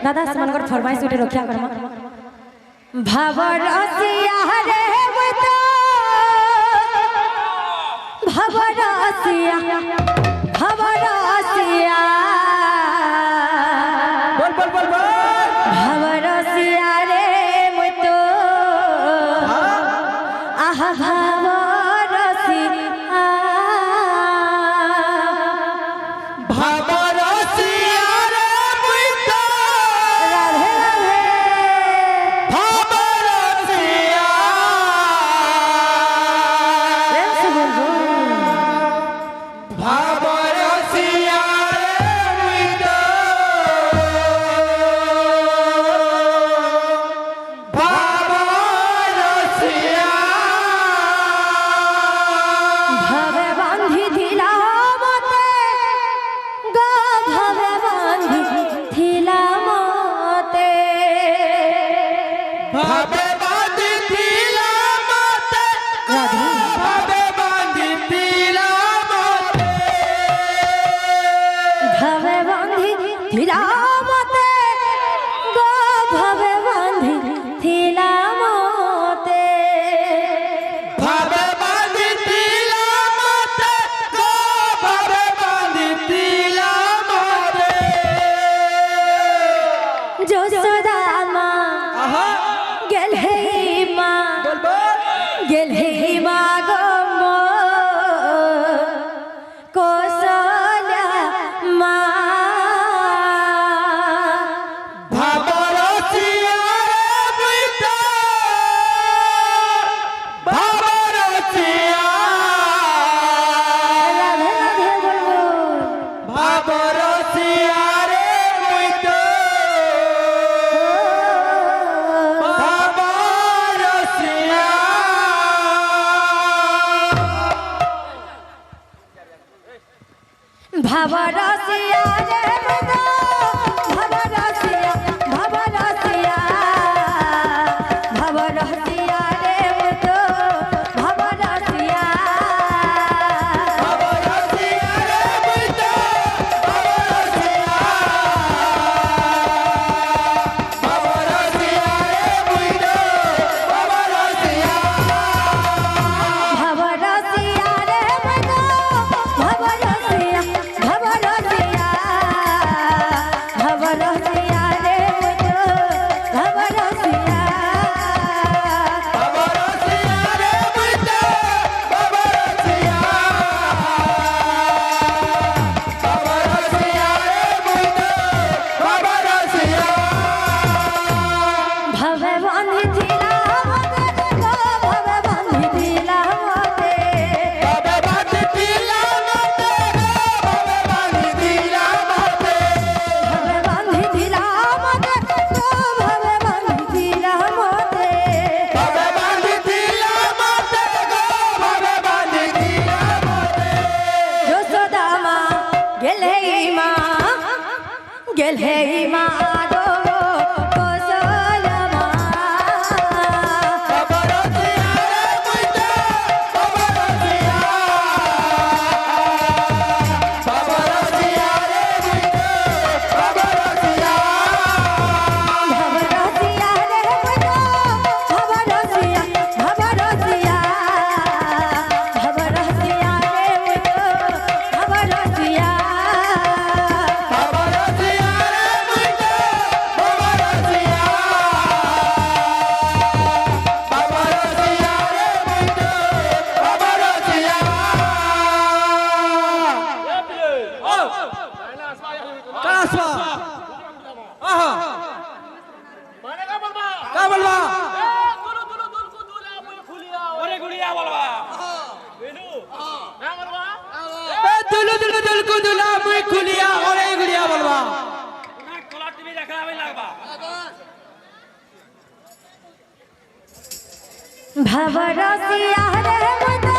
दादा सेमानकर फरमाइश उठे रखिया करमा भवरसिया रे बता भवरसिया भवरसिया बोल बोल बोल बोल भवरसिया रे मतो आहा भवरसिया भवरसिया रे मतो राधे राधे भवरसिया प्रेम से बोलो भवरसिया रे मतो भवरसिया भवे बांधी थिला मते गा भवे बांधी थिला मते भवे बांधी थिला मते राधे भवे बांधी थिला मते भवे बांधी थिला मते गा भवे बांधी थिला मते भवे बांधी थिला मते गो भवे बांधी थिला मते जसोदा माँ आहा गेल हे माँ बोल बोल गेल हे माँ गो मो कौशल्या माँ भवरसिया रे मतो भवरसिया राधे राधे बोलो भवरसिया रे मतो भवरसिया भवरसिया रे मतो भवरसिया भवरसिया भवरसिया रे मतो भवरसिया भवरसिया रे मतो भवरसिया भवरसिया रे मतो भवरसिया भवरसिया रे मतो भवरसिया भवरसिया भवरसिया रे मतो भवरसिया भवरसिया रे मतो भवरसिया भवरसिया रे मतो भवरसिया भवे बांधी थिला मते गो भवे बांधी थिला मते भवे बांधी थिला मते भवे बांधी थिला मते भवे बांधी थिला मते गो भवे बांधी थिला मते भवे बांधी थिला मते गो भवे बांधी थिला मते जसोदा माँ गेल हे माँ गो कौशल्या माँ भवरसिया रे मतो भवरसिया भवरसिया रे मतो भवरसिया भवरसिया रे मतो भवरसिया भवरसिया भवरसिया रे मतो भवरसिया भवरसिया रे मतो भवरसिया भवरसिया रे मतो भवरसिया कासवा आहा का बोलबा ए दुलु दुलु दुल को दुला मुई खुलिया और ए गुड़िया बोलबा भवरसिया रे मतो